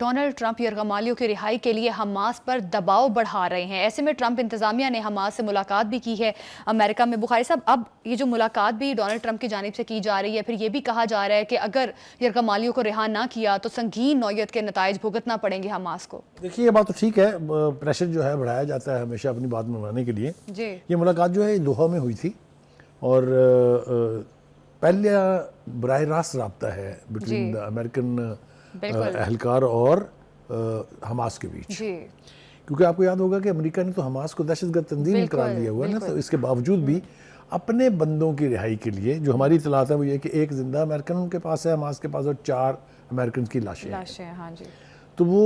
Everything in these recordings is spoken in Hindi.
डोनाल्ड ट्रंप यरगमालियों की रिहाई के लिए हमास पर दबाव बढ़ा रहे हैं। ऐसे में ट्रंप इंतजामिया ने हमास से मुलाकात भी की है अमेरिका में। बुखारी साहब, अब ये जो मुलाकात भी डोनाल्ड ट्रंप की जानिब से की जा रही है, फिर ये भी कहा जा रहा है कि अगर यरगमालियों को रिहा ना किया तो संगीन नौयत के नताइज भुगतना पड़ेंगे हमास को। देखिए, ये बात तो ठीक है, प्रेशर जो है बढ़ाया जाता है हमेशा अपनी बात मनवाने के लिए जी। ये मुलाकात जो है दोहा में हुई थी और पहला बराह रास्त रब्ता है बिटवीन द अमेरिकन एहलकार और हमास के बीच जी। क्योंकि आपको याद होगा कि अमेरिका ने तो हमास को दहशतगर्द तंजीम करार दिया हुआ है ना, तो इसके बावजूद भी अपने बंदों की रिहाई के लिए जो हमारी इतलात है वो ये कि एक जिंदा अमेरिकन उनके पास है हमास के पास और 4 अमेरिकन की लाशें हैं। हाँ जी। तो वो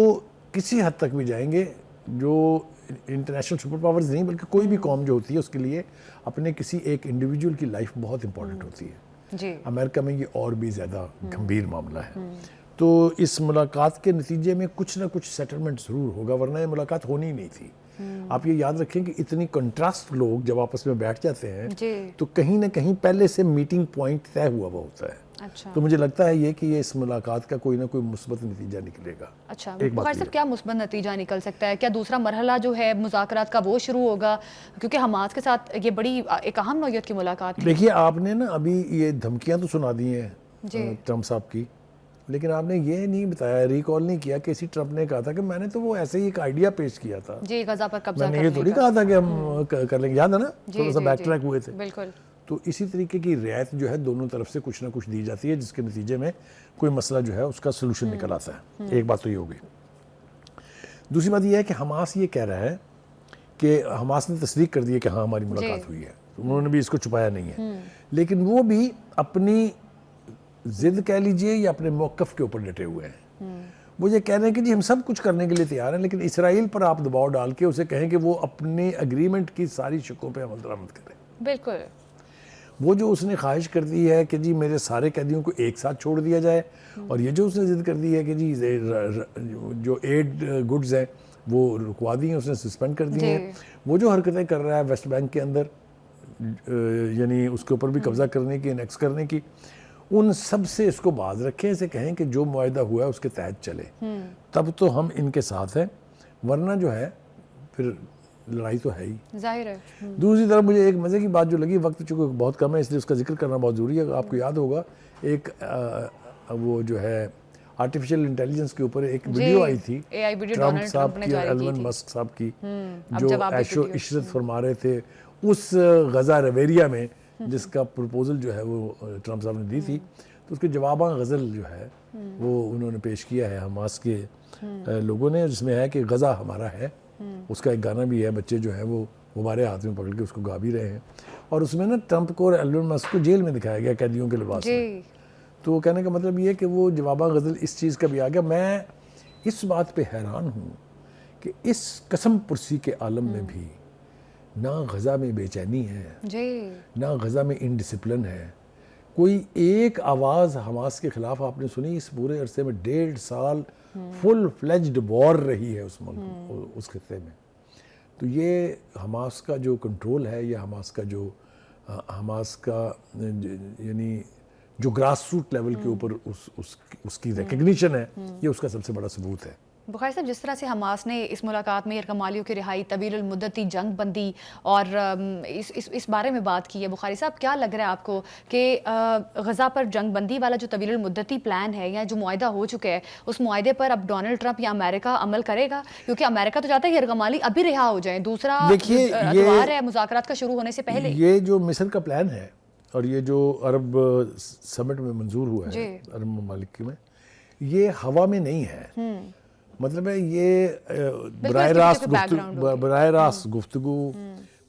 किसी हद तक भी जाएंगे, जो इंटरनेशनल सुपर पावर्स नहीं बल्कि कोई भी कौम जो होती है उसके लिए अपने किसी एक इंडिविजुअल की लाइफ बहुत इंपॉर्टेंट होती है जी। अमेरिका में ये और भी ज़्यादा गंभीर मामला है। तो इस मुलाकात के नतीजे में कुछ ना कुछ सेटलमेंट ज़रूर होगा, वरना ये मुलाकात होनी ही नहीं थी। आप ये याद रखें कि इतनी कंट्रास्ट लोग जब आपस में बैठ जाते हैं तो कहीं ना कहीं पहले से मीटिंग पॉइंट तय हुआ होता है। अच्छा। तो मुझे लगता है ये कि ये इस मुलाकात का कोई ना कोई मुस्बत नतीजा निकलेगा। अच्छा, एक बात साहब, क्या मुस्बत नतीजा निकल सकता है? क्या दूसरा मरहला जो है मुज़ाकरात का वो शुरू होगा? क्योंकि हमास के साथ ये बड़ी एक अहम नौयत की मुलाकात है। देखिए, आपने ना अभी ये धमकियां तो सुना दी हैं ट्रंप साहब की, लेकिन आपने ये नहीं बताया, रिकॉल नहीं किया कि इसी ट्रंप ने कहा था कि मैंने तो वो ऐसे ही एक आइडिया पेश किया था जी, गजा पर कब्जा मैंने ये थोड़ी कहा था कि हम कर लेंगे, याद है ना, थोड़ा सा बैक ट्रैक हुए थे। बिल्कुल। तो इसी तरीके की रियायत जो है दोनों तरफ से कुछ ना कुछ दी जाती है, जिसके नतीजे में कोई मसला जो है उसका सोल्यूशन निकल आता है। एक बात तो ये हो गई। दूसरी बात ये है कि हमास ये कह रहा है कि हमास ने तस्दीक कर दी है कि हाँ हमारी मुलाकात हुई है, तो उन्होंने भी इसको छुपाया नहीं है, लेकिन वो भी अपनी जिद कह लीजिए या अपने मौक़िफ़ के ऊपर डटे हुए हैं। वो ये कह रहे हैं कि जी हम सब कुछ करने के लिए तैयार हैं, लेकिन इसराइल पर आप दबाव डाल के उसे कहें कि वो अपने एग्रीमेंट की सारी शिकों पे अमल दरामद करें। बिल्कुल। वो जो उसने ख्वाहिश कर दी है कि जी मेरे सारे कैदियों को एक साथ छोड़ दिया जाए, और ये जो उसने जिद कर दी है कि जी जो एड गुड्स हैं वो रुकवा दी हैं, उसने सस्पेंड कर दी हैं, वो जो हरकतें कर रहा है वेस्ट बैंक के अंदर, यानी उसके ऊपर भी कब्जा करने की, एनेक्स करने की, उन सब से इसको बाज रखें, इसे कहें कि जो मुआहदा हुआ है उसके तहत चले, तब तो हम इनके साथ हैं, वरना जो है फिर लड़ाई तो है ही, जाहिर है। दूसरी तरफ मुझे एक मज़े की बात जो लगी, वक्त चूँकि बहुत कम है इसलिए उसका जिक्र करना बहुत ज़रूरी है। आपको याद होगा एक वो जो है आर्टिफिशियल इंटेलिजेंस के ऊपर एक वीडियो आई थी ट्रंप साहब की और एलन मस्क साहब की, जो ऐशो इशरत फरमा रहे थे उस गजा रवेरिया में, जिसका प्रपोजल जो है वो ट्रंप साहब ने दी थी, तो उसके जवाबा गज़ल जो है वो उन्होंने पेश किया है हमास के लोगों ने, जिसमें है कि गज़ा हमारा है। उसका एक गाना भी है, बच्चे जो है वो हमारे हाथ में पकड़ के उसको गा भी रहे हैं, और उसमें ना ट्रंप को और एलन मस्क को जेल में दिखाया गया कैदियों के लिबास में। तो वो कहने का मतलब ये है कि वो जवाबा गज़ल इस चीज़ का भी आ गया। मैं इस बात पे हैरान हूँ कि इस कसम पुरसी के आलम में भी ना गज़ा में बेचैनी है ना गज़ा में इनडिसिप्लिन है। कोई एक आवाज़ हमास के ख़िलाफ़ आपने सुनी इस पूरे अरसे में? 1.5 साल फुल फ्लेज्ड वॉर रही है उस मुल्क, उस खित्ते में। तो ये हमास का जो कंट्रोल है या हमास का यानी जो ग्रास रूट लेवल के ऊपर उसकी रिकग्निशन है, ये उसका सबसे बड़ा सबूत है। बुखारी साहब, जिस तरह से हमास ने इस मुलाकात में यरगमालियों की रिहाई, तवील मुद्दती जंग बंदी और इस बारे में बात की है, बुखारी साहब क्या लग रहा है आपको कि गज़ा पर जंग बंदी वाला जो तवील मुद्दती प्लान है या जो मुआहदा हो चुका है, उस मुआहदे पर अब डोनाल्ड ट्रंप या अमेरिका अमल करेगा? क्योंकि अमेरिका तो चाहता है कि यरगमाली अभी रिहा हो जाए, दूसरा अतवार है मुज़ाकरात का शुरू होने से पहले। ये जो मिस्र का प्लान है और ये जो अरब समिट में मंजूर हुआ है अरब ममालिक में, ये हवा में नहीं है। मतलब है ये बराह रास्त गुफ्तगू,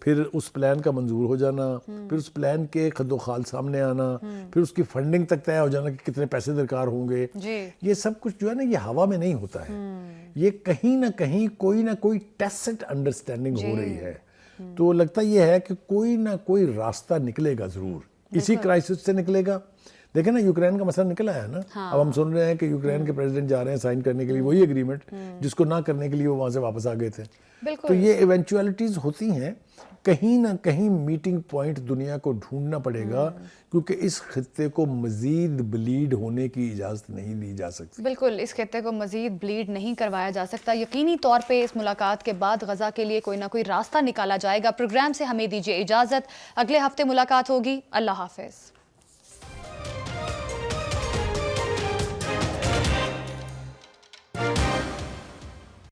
फिर उस प्लान का मंजूर हो जाना, फिर उस प्लान के खद्दोखाल सामने आना, फिर उसकी फंडिंग तक तय हो जाना कि कितने पैसे दरकार होंगे, ये सब कुछ जो है ना ये हवा में नहीं होता है। ये कहीं ना कहीं कोई ना कोई टैसिट अंडरस्टैंडिंग हो रही है। तो लगता ये है कि कोई ना कोई रास्ता निकलेगा ज़रूर, इसी क्राइसिस से निकलेगा। देखें ना, यूक्रेन का मसला निकल आया ना। अब हम सुन रहे हैं कि यूक्रेन के प्रेसिडेंट जा रहे हैं साइन करने के लिए वही एग्रीमेंट जिसको ना करने के लिए वो वहाँ से वापस आ गए थे। तो ये इवेंचुअलिटीज़ होती हैं। कहीं ना कहीं मीटिंग पॉइंट दुनिया को ढूंढना पड़ेगा, क्योंकि इस खित्ते को मज़ीद ब्लीड होने की इजाज़त नहीं दी जा सकती। बिल्कुल, इस खित्ते को मज़ीद ब्लीड नहीं करवाया जा सकता। यकीनी तौर पे इस मुलाकात के बाद गज़ा के लिए कोई ना कोई रास्ता निकाला जाएगा। प्रोग्राम से हमें दीजिए इजाज़त, अगले हफ्ते मुलाकात होगी। अल्लाह हाफ़िज़।